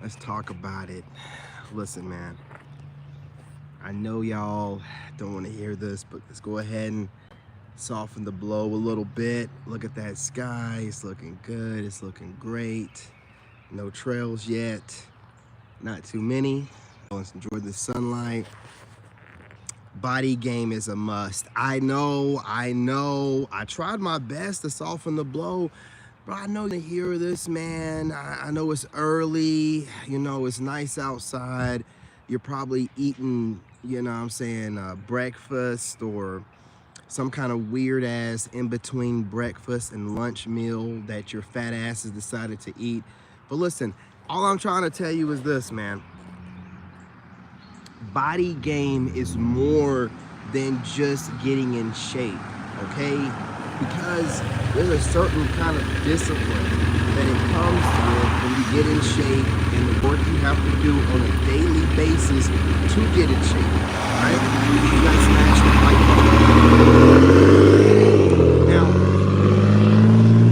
Let's talk about it. Listen, man, I know y'all don't want to hear this, but let's go ahead and soften the blow a little bit. Look at that sky. It's looking good. It's looking great. No trails yet. Not too many. Let's enjoy the sunlight. Body game is a must. I know. I tried my best to soften the blow, but I know you hear this, man. I know it's early. You know, it's nice outside. You're probably eating, you know what I'm saying, breakfast or some kind of weird ass in between breakfast and lunch meal that your fat ass has decided to eat. But listen, all I'm trying to tell you is this, man. Body game is more than just getting in shape, okay? Because there's a certain kind of discipline that it comes with when you get in shape and the work you have to do on a daily basis to get in shape, right? You gotta smash the like button. Now,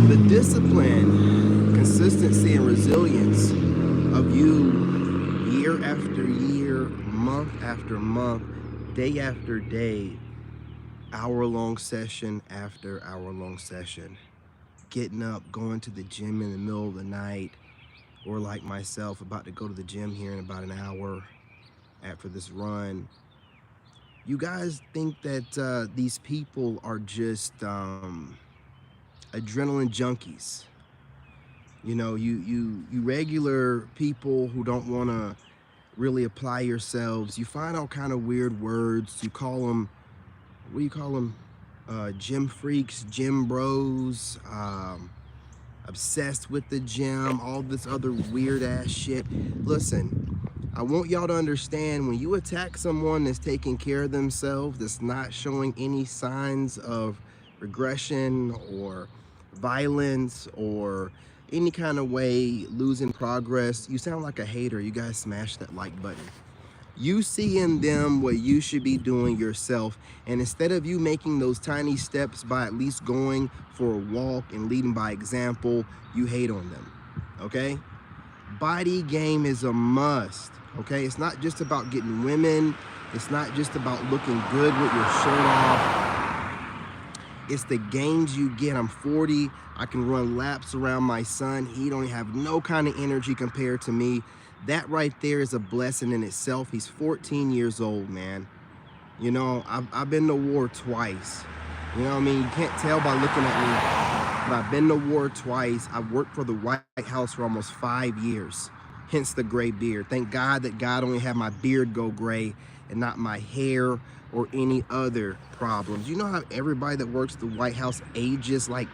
the discipline, consistency, and resilience of you year after year, month after month, day after day, hour-long session after hour-long session, getting up, going to the gym in the middle of the night, or like myself, about to go to the gym here in about an hour after this run. You guys think that these people are just adrenaline junkies. You know, you regular people who don't want to really apply yourselves, you find all kind of weird words. You call them, what do you call them? Gym freaks, gym bros, obsessed with the gym, all this other weird ass shit. Listen, I want y'all to understand, when you attack someone that's taking care of themselves, that's not showing any signs of regression or violence or any kind of way losing progress, you sound like a hater. You guys smash that like button. You see in them what you should be doing yourself, and instead of you making those tiny steps by at least going for a walk and leading by example, you hate on them, okay? Body game is a must, okay? It's not just about getting women. It's not just about looking good with your shirt off. It's the gains you get. I'm 40. I can run laps around my son. He don't have no kind of energy compared to me. That right there is a blessing in itself. He's 14 years old, man. You know, I've been to war twice. You know what I mean? You can't tell by looking at me, but I've been to war twice. I've worked for the White House for almost 5 years, hence the gray beard. Thank God that God only had my beard go gray and not my hair or any other problems. You know how everybody that works at the White House ages like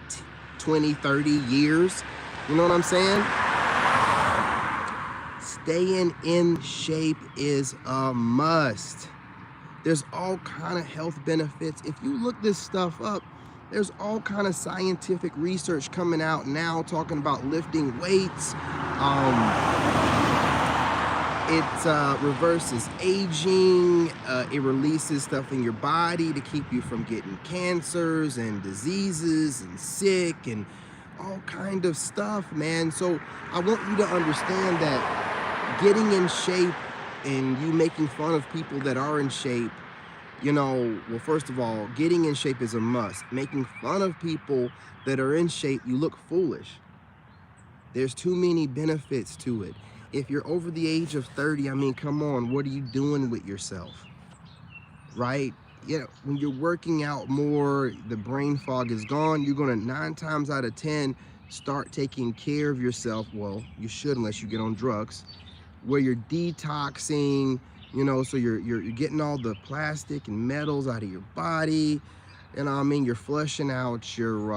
20, 30 years? You know what I'm saying? Staying in shape is a must. There's all kind of health benefits. If you look this stuff up, there's all kind of scientific research coming out now talking about lifting weights. It reverses aging. It releases stuff in your body to keep you from getting cancers and diseases and sick and all kind of stuff, man. So I want you to understand that getting in shape and you making fun of people that are in shape, you know, well, first of all, getting in shape is a must. Making fun of people that are in shape, you look foolish. There's too many benefits to it. If you're over the age of 30, I mean, come on, what are you doing with yourself, right? You know, when you're working out more, the brain fog is gone. You're gonna 9 times out of 10 start taking care of yourself. Well, you should, unless you get on drugs, where you're detoxing, you know, so you're getting all the plastic and metals out of your body. You know what I mean? You're flushing out your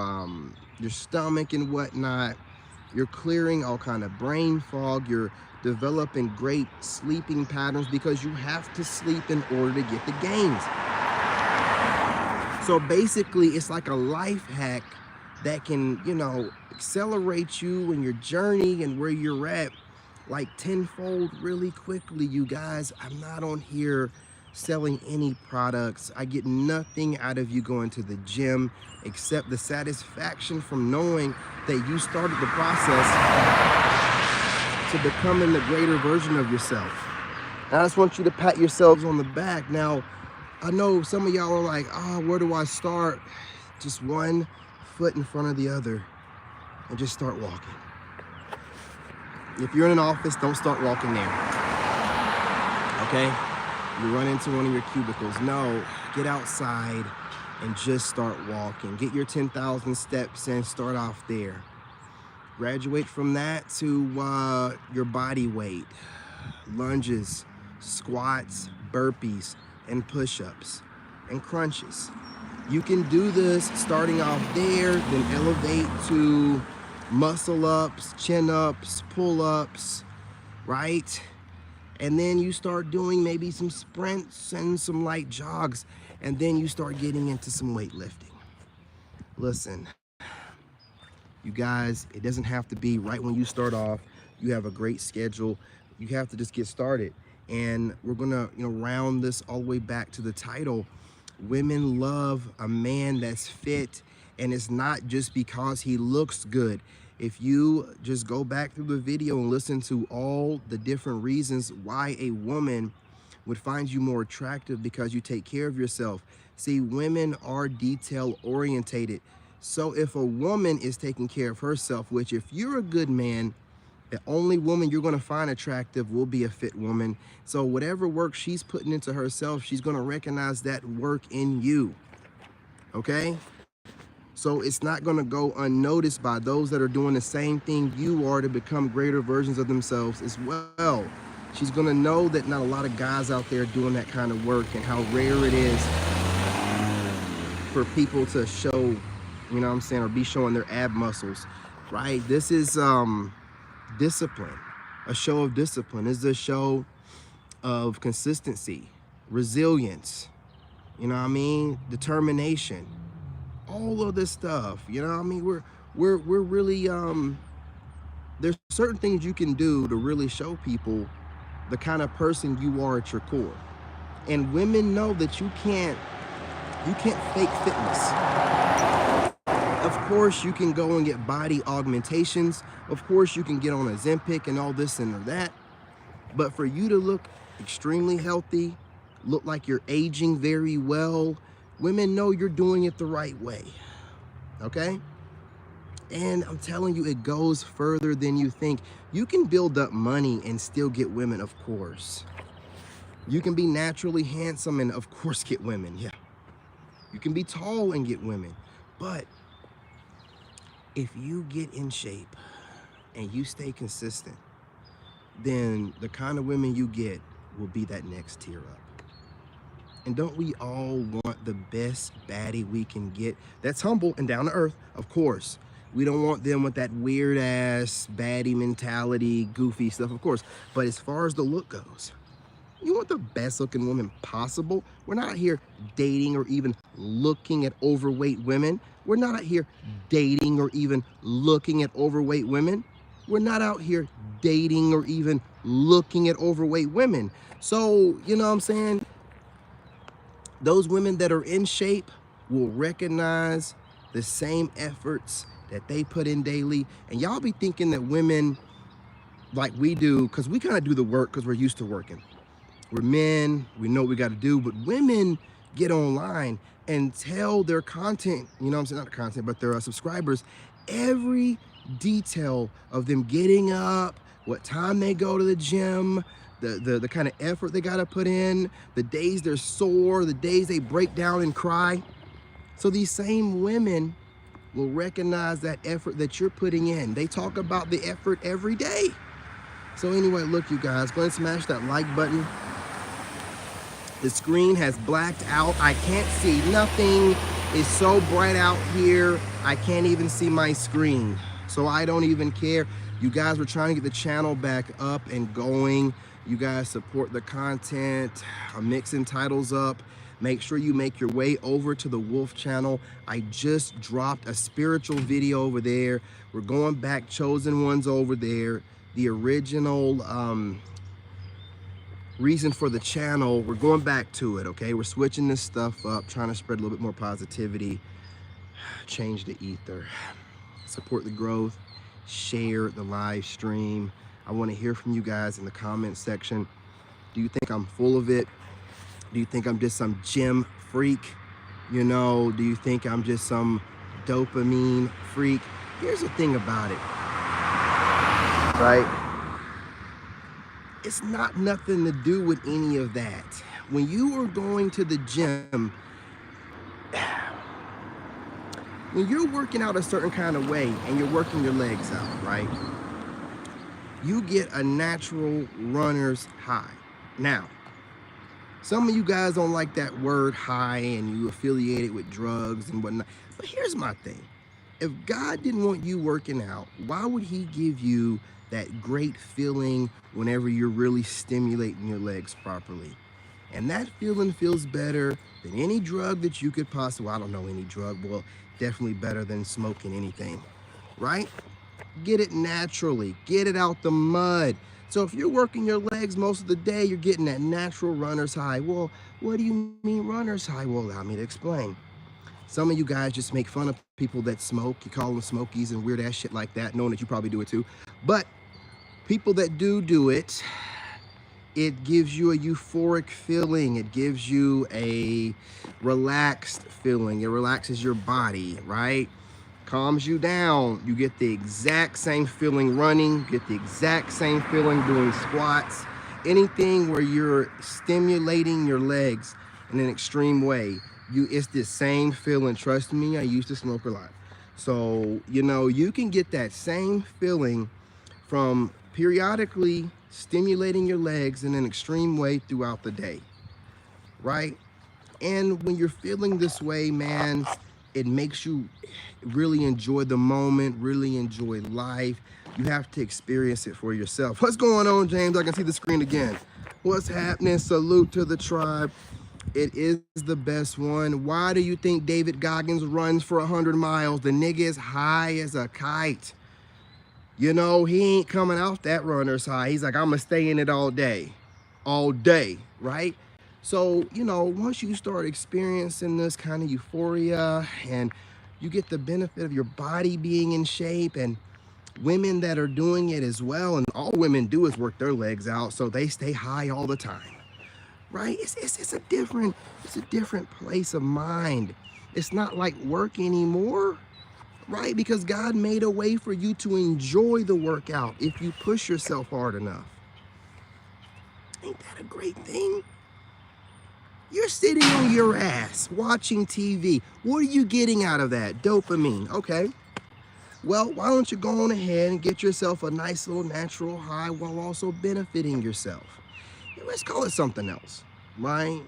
stomach and whatnot. You're clearing all kind of brain fog. You're developing great sleeping patterns because you have to sleep in order to get the gains. So basically, it's like a life hack that can, you know, accelerate you in your journey and where you're at like tenfold really quickly, you guys. I'm not on here selling any products. I get nothing out of you going to the gym except the satisfaction from knowing that you started the process to becoming the greater version of yourself. And I just want you to pat yourselves on the back. Now, I know some of y'all are like, oh, where do I start? Just one foot in front of the other and just start walking. If you're in an office, don't start walking there. Okay? You run into one of your cubicles. No, get outside and just start walking. Get your 10,000 steps in, start off there. Graduate from that to your body weight, lunges, squats, burpees, and push-ups, and crunches. You can do this starting off there, then elevate to muscle ups, chin ups, pull-ups, right? And then you start doing maybe some sprints and some light jogs, and then you start getting into some weightlifting. Listen, you guys, it doesn't have to be right when you start off. You have a great schedule. You have to just get started. And we're gonna, round this all the way back to the title. Women love a man that's fit, and it's not just because he looks good. If you just go back through the video and listen to all the different reasons why a woman would find you more attractive, because you take care of yourself. See, women are detail orientated. So if a woman is taking care of herself, which if you're a good man, the only woman you're going to find attractive will be a fit woman. So whatever work she's putting into herself, she's going to recognize that work in you. Okay? So it's not going to go unnoticed by those that are doing the same thing you are to become greater versions of themselves as well. She's going to know that not a lot of guys out there doing that kind of work, and how rare it is for people to show, or be showing their ab muscles, right? This is discipline. A show of discipline is a show of consistency, resilience, determination, all of this stuff. We're really there's certain things you can do to really show people the kind of person you are at your core. And women know that you can't fake fitness. Of course, you can go and get body augmentations. Of course, you can get on Ozempic and all this and that. But for you to look extremely healthy, look like you're aging very well, women know you're doing it the right way. Okay? And I'm telling you, it goes further than you think. You can build up money and still get women, of course. You can be naturally handsome and, of course, get women. Yeah. You can be tall and get women. But if you get in shape and you stay consistent, then the kind of women you get will be that next tier up. And don't we all want the best baddie we can get? That's humble and down to earth, of course. We don't want them with that weird ass baddie mentality, goofy stuff, of course. But as far as the look goes, you want the best looking woman possible. We're not out here dating or even looking at overweight women. We're not out here dating or even looking at overweight women. We're not out here dating or even looking at overweight women. So, you know what I'm saying? Those women that are in shape will recognize the same efforts that they put in daily. And y'all be thinking that women like we do, because we kind of do the work because we're used to working. We're men, we know what we got to do, but women get online and tell their content, not the content, but their subscribers, every detail of them getting up, what time they go to the gym, the kind of effort they got to put in, the days they're sore, the days they break down and cry. So these same women will recognize that effort that you're putting in. They talk about the effort every day. So anyway, look, you guys, go ahead and smash that like button. The screen has blacked out. I can't see nothing. It's so bright out here, I can't even see my screen. So I don't even care. You guys, we're trying to get the channel back up and going. You guys support the content. I'm mixing titles up. Make sure you make your way over to the Wolf channel. I just dropped a spiritual video over there. We're going back, chosen ones over there. The original reason for the channel, we're going back to it, okay? We're switching this stuff up, trying to spread a little bit more positivity, change the ether, support the growth, share the live stream. I want to hear from you guys in the comment section. Do you think I'm full of it? Do you think I'm just some gym freak? You know, do you think I'm just some dopamine freak? Here's the thing about it, right? It's not nothing to do with any of that. When you are going to the gym, when you're working out a certain kind of way and you're working your legs out, right? You get a natural runner's high. Now, some of you guys don't like that word high and you affiliate it with drugs and whatnot. But here's my thing. If God didn't want you working out, why would he give you that great feeling whenever you're really stimulating your legs properly? And that feeling feels better than any drug that you could possibly, I don't know any drug, well, definitely better than smoking anything, right? Get it naturally, get it out the mud. So if you're working your legs most of the day, you're getting that natural runner's high. Well, what do you mean runner's high? Well, allow me to explain. Some of you guys just make fun of people that smoke. You call them smokies and weird ass shit like that, knowing that you probably do it too. But people that do it, it gives you a euphoric feeling. It gives you a relaxed feeling. It relaxes your body, right? Calms you down. You get the exact same feeling running, get the exact same feeling doing squats. Anything where you're stimulating your legs in an extreme way, it's the same feeling. Trust me, I used to smoke a lot. So, you know, you can get that same feeling from periodically stimulating your legs in an extreme way throughout the day, right? And when you're feeling this way, man, it makes you really enjoy the moment, really enjoy life. You have to experience it for yourself. What's going on, James? I can see the screen again. What's happening? Salute to the tribe. It is the best one. Why do you think David Goggins runs for 100 miles? The nigga is high as a kite. You know, he ain't coming off that runner's high. He's like, I'm gonna stay in it all day, right? So, you know, once you start experiencing this kind of euphoria and you get the benefit of your body being in shape, and women that are doing it as well, and all women do is work their legs out, so they stay high all the time, right? It's a different place of mind. It's not like work anymore, right? Because God made a way for you to enjoy the workout if you push yourself hard enough. Ain't that a great thing? You're sitting on your ass watching TV. What are you getting out of that? Dopamine. Okay. Well, why don't you go on ahead and get yourself a nice little natural high while also benefiting yourself? Let's call it something else, right?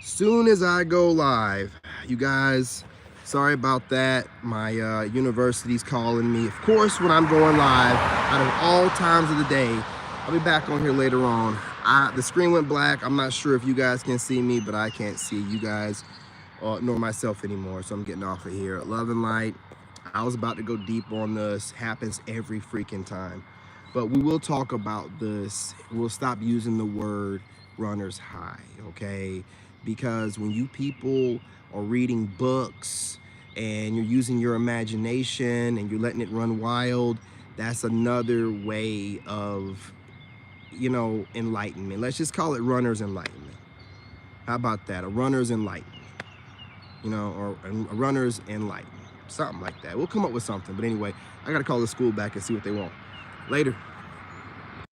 Soon as I go live, you guys, sorry about that. My university's calling me. Of course, when I'm going live, out of all times of the day, I'll be back on here later on. The screen went black. I'm not sure if you guys can see me, but I can't see you guys nor myself anymore. So I'm getting off of here. Love and light. I was about to go deep on this. Happens every freaking time. But we will talk about this. We'll stop using the word runner's high, okay? Because when you people are reading books and you're using your imagination and you're letting it run wild, that's another way of, you know, enlightenment. Let's just call it runner's enlightenment. How about that? A runner's enlightenment, you know, or a runner's enlightenment, something like that. We'll come up with something. But anyway, I got to call the school back and see what they want. Later.